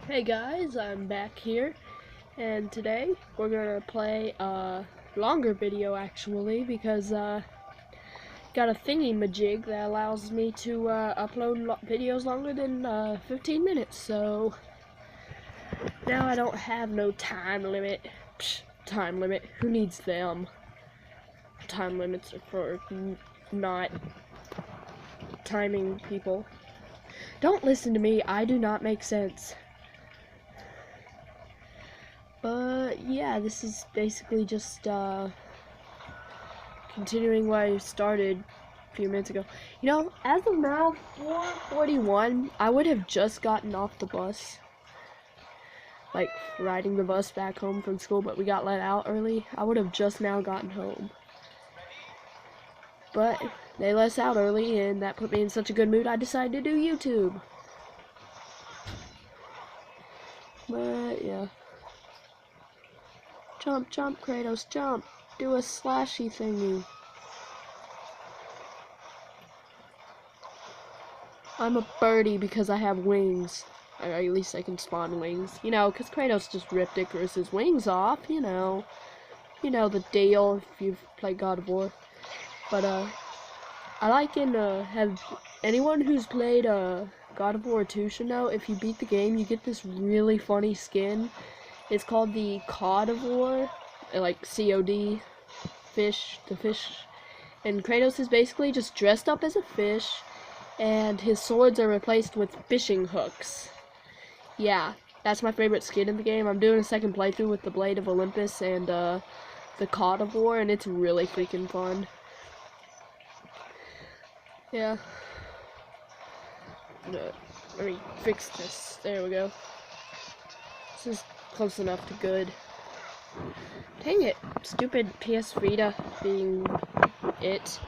Hey guys, I'm back here, and today we're gonna play a longer video actually, because got a thingy-majig that allows me to upload videos longer than 15 minutes, so now I don't have no time limit. Psh, time limit, who needs them? Time limits are for not timing people. Don't listen to me, I do not make sense. But yeah, this is basically just continuing what I started a few minutes ago. You know, as of now, 4:41, I would have just gotten off the bus. Like, riding the bus back home from school, but we got let out early. I would have just now gotten home. But they let us out early, and that put me in such a good mood, I decided to do YouTube. But yeah. Jump, jump, Kratos, jump. Do a slashy thingy. I'm a birdie because I have wings. Or at least I can spawn wings. You know, because Kratos just ripped Icarus's wings off, you know. You know the deal if you've played God of War. But, I like have anyone who's played, God of War 2 should know, if you beat the game, you get this really funny skin. It's called the Cod of War, like COD, fish, the fish. And Kratos is basically just dressed up as a fish, and his swords are replaced with fishing hooks. Yeah, that's my favorite skin in the game. I'm doing a second playthrough with the Blade of Olympus and the Cod of War, and it's really freaking fun. Yeah. Let me fix this. There we go. This is close enough to good. Dang it, stupid PS Vita being it.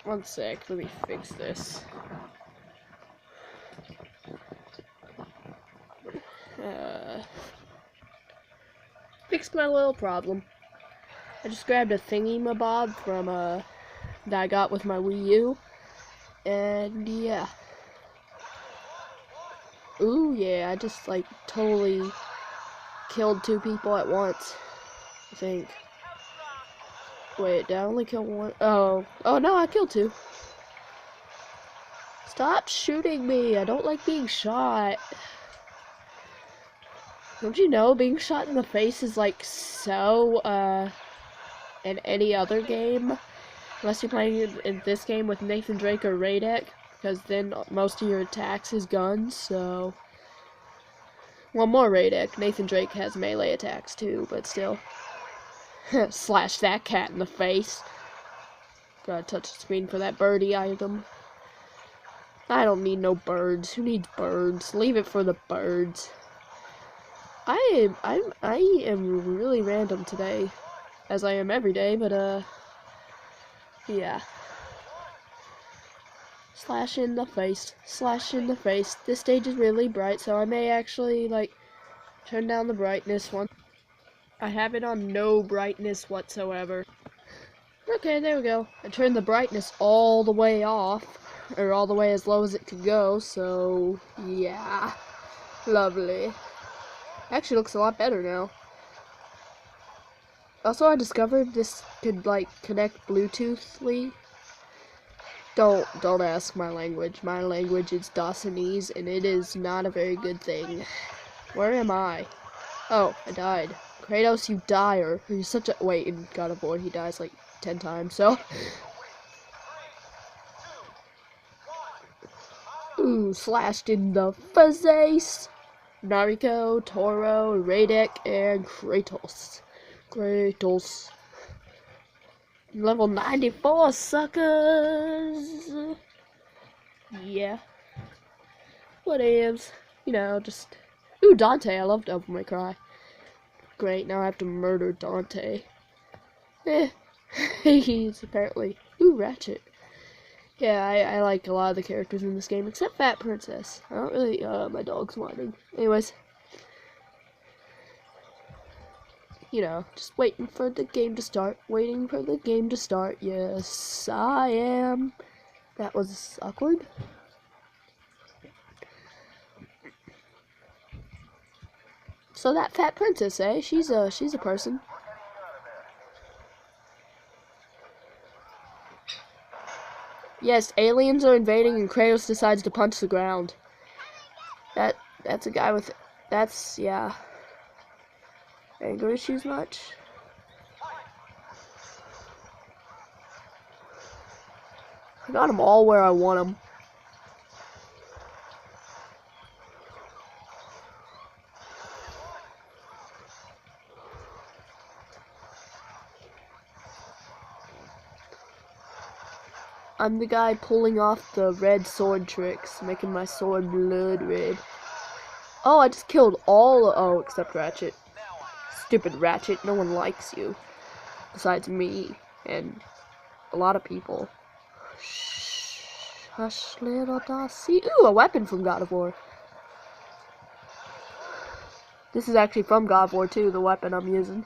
One sec, let me fix this. Fixed my little problem. I just grabbed a thingy-mabob from, that I got with my Wii U. And, yeah. Ooh, yeah, I just, like, totally killed 2 people at once, I think. Wait, did I only kill 1? Oh no, I killed 2. Stop shooting me, I don't like being shot. Don't you know, being shot in the face is, like, so, in any other game, unless you're playing in this game with Nathan Drake or Radek, because then most of your attacks is guns, so... Well, more Radek. Nathan Drake has melee attacks too, but still. Slash that cat in the face. Gotta touch the screen for that birdie item. I don't need no birds. Who needs birds? Leave it for the birds. I am really random today, as I am every day, but yeah. Slash in the face. Slash in the face. This stage is really bright, so I may actually, like, turn down the brightness once. I have it on no brightness whatsoever. Okay, there we go. I turned the brightness all the way off, or all the way as low as it could go, so yeah. Lovely. Actually looks a lot better now. Also, I discovered this could, like, connect Bluetoothly. Don't ask my language. My language is Dawsonese, and it is not a very good thing. Where am I? Oh, I died. Kratos, you dire. You're such a... Wait, in God of War, he dies like 10 times, so... Ooh, slashed in the face! Nariko, Toro, Radek, and Kratos. Kratos. Level 94, suckers! Yeah. What ifs? You know, just... Ooh, Dante, I love Devil May Cry. Great, now I have to murder Dante. He's apparently... Ooh, Ratchet. Yeah, I like a lot of the characters in this game, except Fat Princess. I don't really... my dog's whining. Anyways. You know, just waiting for the game to start. Waiting for the game to start. Yes, I am. That was awkward. So that fat princess, eh? She's a person. Yes, aliens are invading and Kratos decides to punch the ground. That's a guy with yeah. Anger issues much? I got them all where I want them. I'm the guy pulling off the red sword tricks, making my sword blood red. Oh, I just killed oh, except Ratchet. Stupid Ratchet, no one likes you. Besides me, and a lot of people. Shh, hush, little Dossie. Ooh, a weapon from God of War. This is actually from God of War 2, the weapon I'm using.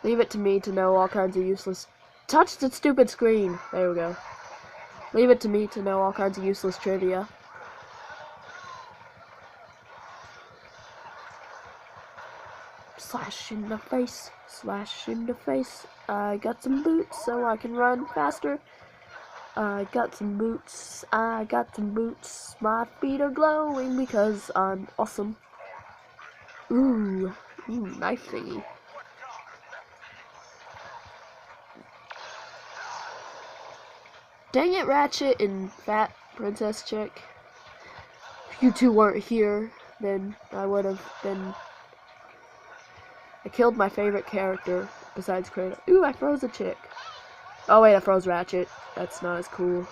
Leave it to me to know all kinds of useless... Touch the stupid screen! There we go. Leave it to me to know all kinds of useless trivia. Slash in the face, slash in the face. I got some boots so I can run faster. I got some boots, I got some boots. My feet are glowing because I'm awesome. Ooh, knife thingy. Dang it, Ratchet and Fat Princess Chick. If you two weren't here, then I would have been... I killed my favorite character besides Kratos. Ooh, I froze a chick. Oh wait, I froze Ratchet. That's not as cool.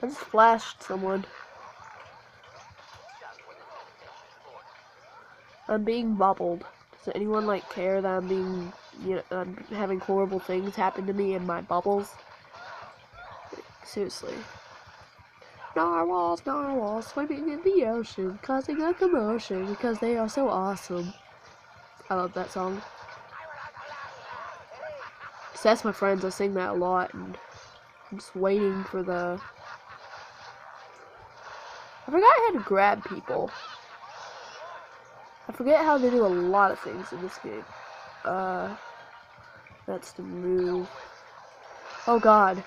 I just flashed someone. I'm being bubbled. Does anyone like care that I'm being, I'm having horrible things happen to me in my bubbles? Seriously. Narwhals, narwhals, swimming in the ocean, causing a commotion because they are so awesome. I love that song. So that's my friends, I sing that a lot, and I'm just waiting for the... I forgot how to grab people. I forget how to do a lot of things in this game. That's the move. Oh god.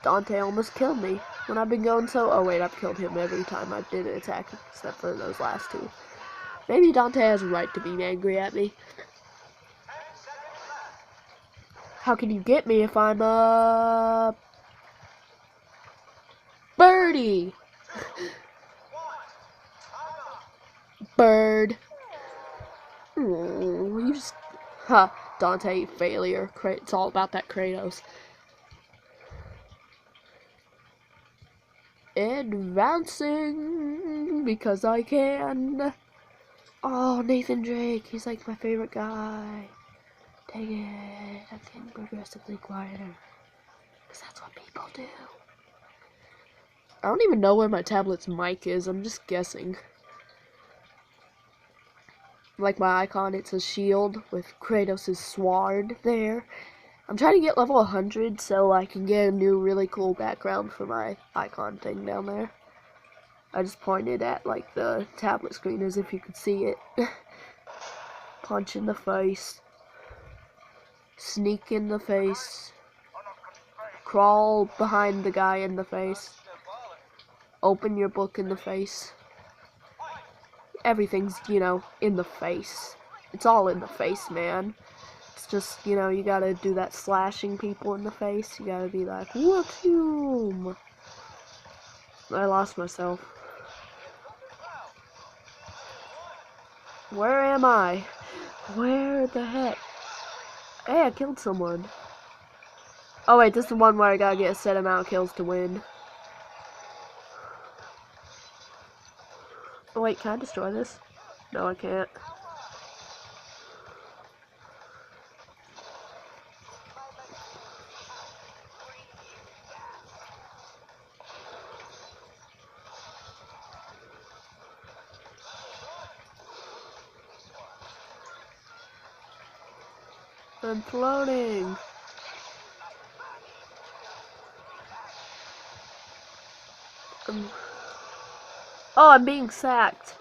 Dante almost killed me when I've been going so... Oh wait, I've killed him every time I did an attack, except for those last two. Maybe Dante has a right to be angry at me. How can you get me if I'm a... birdie? Bird. You just... Ha, Dante, failure. It's all about that Kratos. Advancing because I can. Oh, Nathan Drake, he's like my favorite guy. Dang it, I'm getting progressively quieter. Because that's what people do. I don't even know where my tablet's mic is, I'm just guessing. Like my icon, it's a shield with Kratos' sword there. I'm trying to get level 100 so I can get a new really cool background for my icon thing down there. I just pointed at like the tablet screen as if you could see it. Punch in the face. Sneak in the face. Crawl behind the guy in the face. Open your book in the face. Everything's, in the face. It's all in the face, man. It's just, you gotta do that slashing people in the face. You gotta be like, whoop-yoom. I lost myself. Where am I? Where the heck? Hey, I killed someone. Oh wait, this is the one where I gotta get a set amount of kills to win. Oh wait, can I destroy this? No, I can't. I'm floating. Oh, I'm being sacked.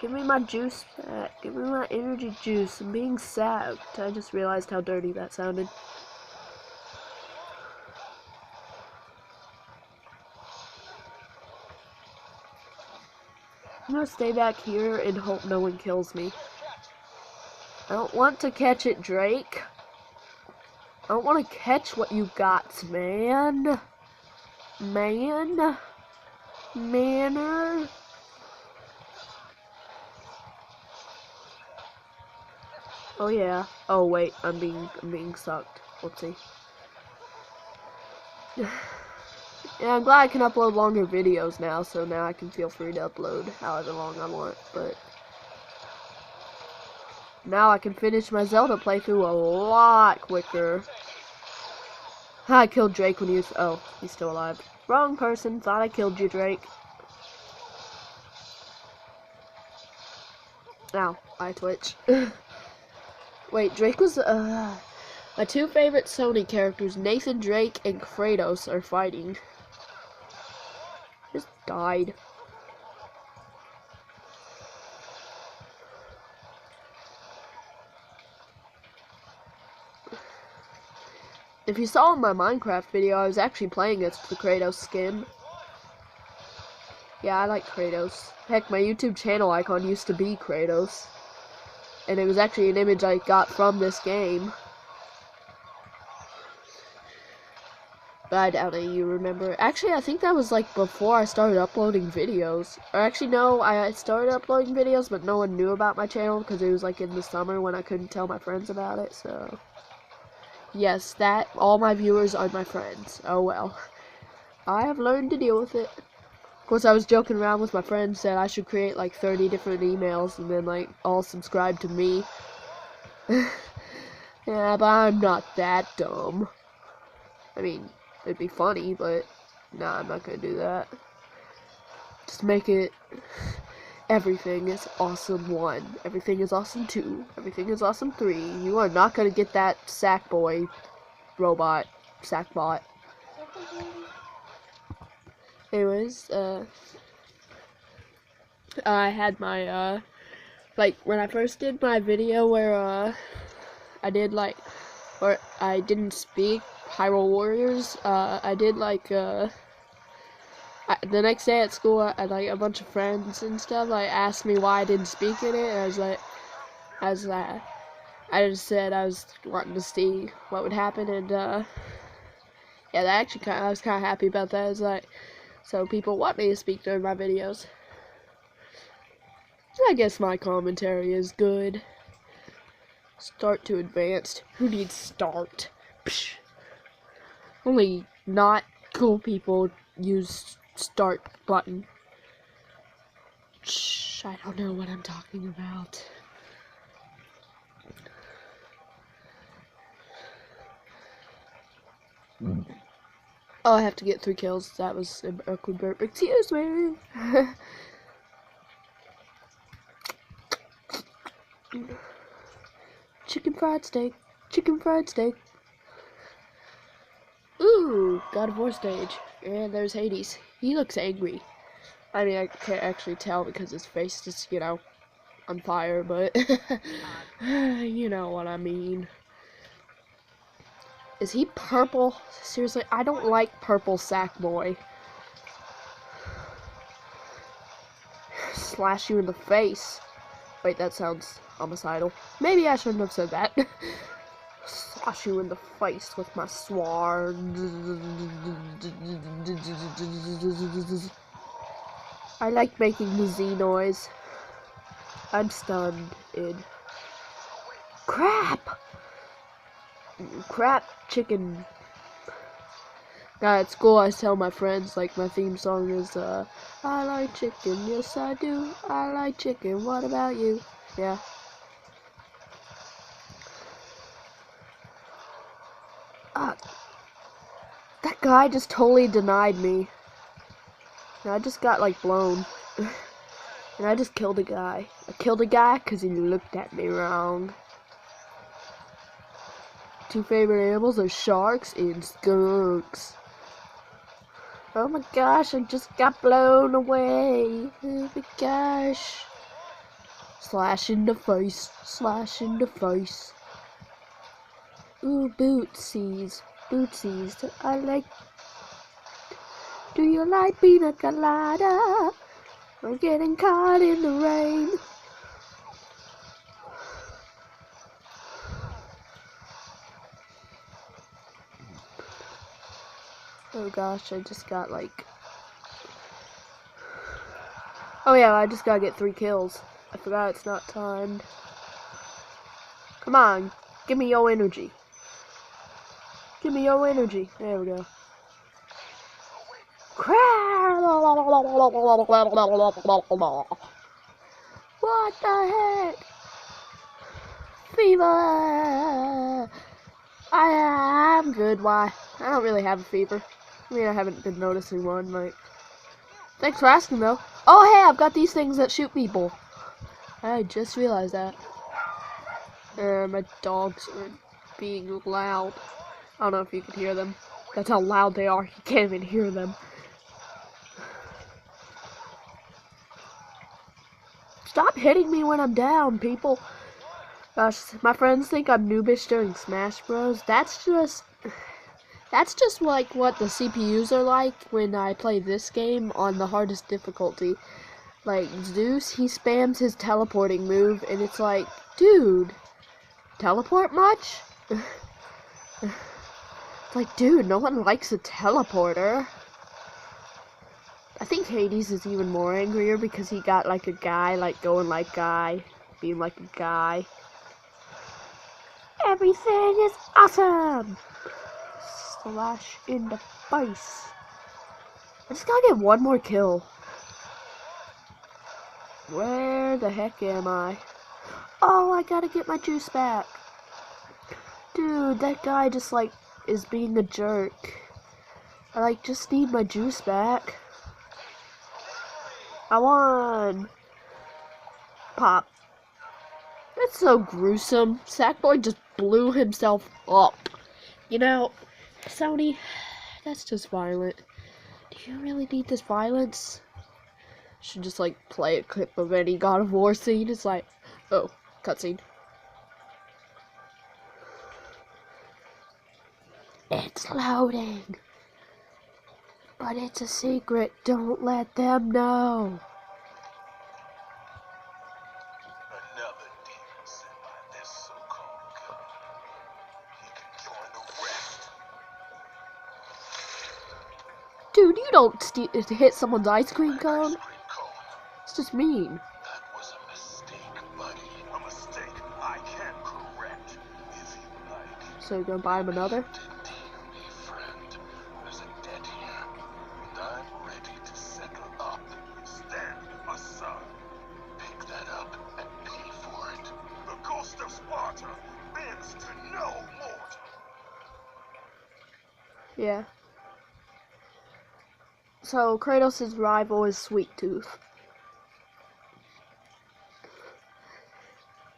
Give me my juice back. Give me my energy juice. I'm being sacked. I just realized how dirty that sounded. I'm gonna stay back here and hope no one kills me. I don't want to catch it, Drake. I don't want to catch what you got, man. Manner. Oh yeah. Oh wait, I'm being sucked. Whoopsie. Yeah, I'm glad I can upload longer videos now, so now I can feel free to upload however long I want, but now I can finish my Zelda playthrough a lot quicker. I killed Drake when he was... Oh, he's still alive. Wrong person. Thought I killed you, Drake. Ow. I twitch. Wait, Drake was... My two favorite Sony characters, Nathan Drake and Kratos, are fighting. Just died. If you saw in my Minecraft video, I was actually playing as the Kratos skin. Yeah, I like Kratos. Heck, my YouTube channel icon used to be Kratos. And it was actually an image I got from this game. But I doubt that you remember. Actually, I think that was like before I started uploading videos. Or actually, no, I started uploading videos, but no one knew about my channel because it was like in the summer when I couldn't tell my friends about it, so... Yes, all my viewers are my friends. Oh well. I have learned to deal with it. Of course, I was joking around with my friends that I should create like 30 different emails and then like all subscribe to me. Yeah, but I'm not that dumb. I mean, it'd be funny, but nah, I'm not gonna do that. Just make it everything is awesome 1, everything is awesome 2, everything is awesome 3. You are not gonna get that Sackboy robot, Sackbot. Anyways, I had my, like, when I first did my video where, I did, like, or I didn't speak Hyrule Warriors, I did, like, the next day at school, like, a bunch of friends and stuff, like, asked me why I didn't speak in it, and I was like, I just said I was wanting to see what would happen, and, yeah, that actually I was kind of happy about that. It's like, so people want me to speak during my videos. I guess my commentary is good. Start to advanced. Who needs start? Psh. Only not cool people use start button. Shh, I don't know what I'm talking about. Oh, I have to get 3 kills. That was an awkward burp. Excuse me. Chicken fried steak. Chicken fried steak. Ooh, God of War stage. And there's Hades. He looks angry. I mean, I can't actually tell because his face is, you know, on fire, but you know what I mean. Is he purple? Seriously, I don't like purple Sackboy. Slash you in the face. Wait, that sounds homicidal. Maybe I shouldn't have said that. Slash you in the face with my sword. I like making the Z noise. I'm stunned. Crap! Crap chicken. At school I tell my friends, like, my theme song is, I like chicken, yes I do. I like chicken, what about you? Yeah. That guy just totally denied me. And I just got, like, blown. And I just killed a guy. I killed a guy because he looked at me wrong. two favorite animals are sharks and skunks. Oh my gosh, I just got blown away. Oh my gosh. Slash in the face, slash in the face. Ooh, bootsies, bootsies. I like. Do you like pina colada? We're getting caught in the rain. Oh gosh, I just got like... Oh yeah, I just gotta get 3 kills. I forgot it's not timed. Come on, give me your energy. Give me your energy. There we go. What the heck? Fever! I'm good, why? I don't really have a fever. I mean, I haven't been noticing one, like... Thanks for asking, though. Oh, hey, I've got these things that shoot people. I just realized that. My dogs are being loud. I don't know if you can hear them. That's how loud they are. You can't even hear them. Stop hitting me when I'm down, people. Gosh, my friends think I'm noobish during Smash Bros. That's just like what the CPUs are like when I play this game on the hardest difficulty. Like, Zeus, he spams his teleporting move, and it's like, dude, teleport much? It's like, dude, no one likes a teleporter. I think Hades is even more angrier because he got like a guy, like going like guy, being like a guy. Everything is awesome! Slash in the face. I just gotta get one more kill. Where the heck am I? Oh, I gotta get my juice back. Dude, that guy just like is being a jerk. I like just need my juice back. I won. Pop. That's so gruesome. Sackboy just blew himself up. You know, Sony, that's just violent. Do you really need this violence? Should just like play a clip of any God of War scene. It's like, oh, cutscene. It's loading. But it's a secret. Don't let them know. Another demon sent by this so-called God. He can join the rest. Dude, you don't hit someone's ice cream cone. It's just mean. That was a mistake, buddy. A mistake I can correct if you like. So you're gonna buy him another? There's a debt here, and I'm ready to settle up. Stand aside. Pick that up and pay for it. The ghost of Sparta bends to no mortal. Yeah. So Kratos' rival is Sweet Tooth.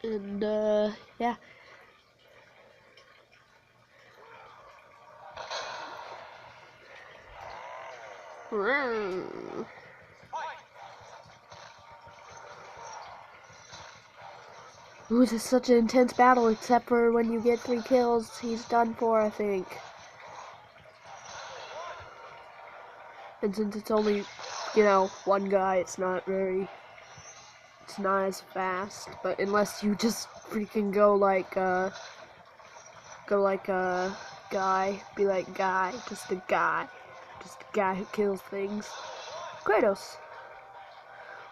And yeah. Ooh, this is such an intense battle, except for when you get 3 kills, he's done for, I think. And since it's only, you know, one guy, it's not as fast. But unless you just freaking go like a guy, be like guy, just a guy who kills things. Kratos,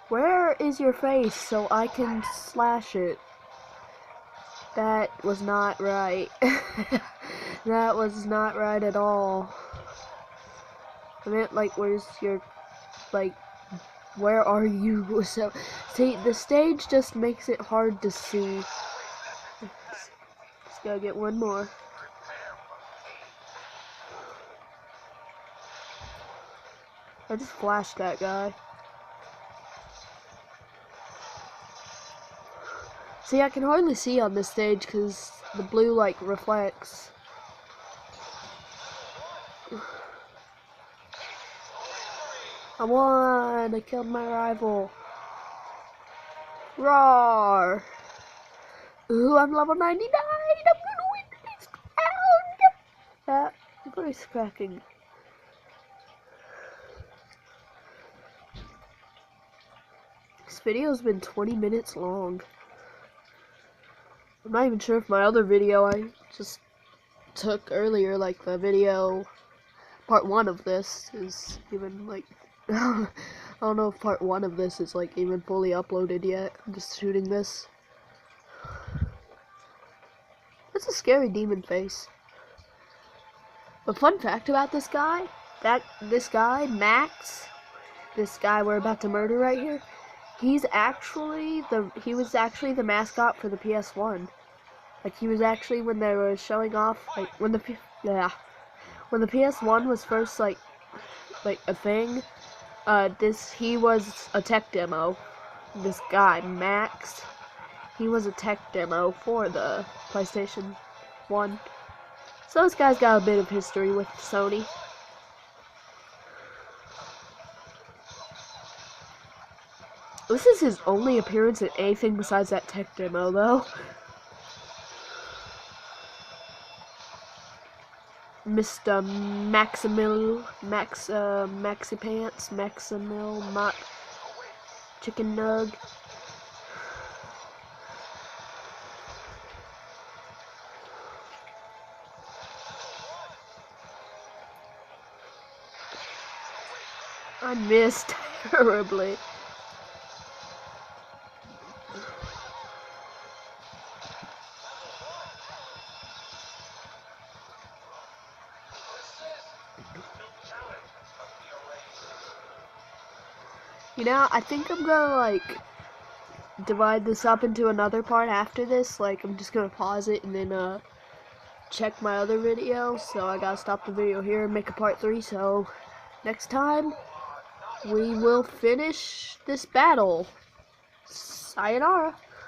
where is your face so I can slash it? That was not right. That was not right at all. I meant, like, where's your, like, where are you? So, see, the stage just makes it hard to see. Just gotta get one more. I just flashed that guy. See, I can hardly see on this stage because the blue like reflects. I won! I killed my rival. Roar! Ooh, I'm level 99! I'm gonna win this round! That voice cracking. This video's been 20 minutes long. I'm not even sure if my other video I just took earlier, like the video part 1 of this, is even like I don't know if part 1 of this is like even fully uploaded yet. I'm just shooting this. That's a scary demon face. But fun fact about this guy, this guy, Max, this guy we're about to murder right here, he was actually the mascot for the PS1. Like he was actually, when they were showing off, like when the PS1 was first like a thing, he was a tech demo. This guy, Max, he was a tech demo for the PlayStation 1. So this guy's got a bit of history with Sony. This is his only appearance in anything besides that tech demo, though. Mr. Maxi Pants, Maximil, Mott, Chicken Nug. I missed terribly. You know, I think I'm gonna like divide this up into another part after this. Like, I'm just gonna pause it and then check my other video. So I gotta stop the video here and make a part 3. So next time we will finish this battle. Sayonara.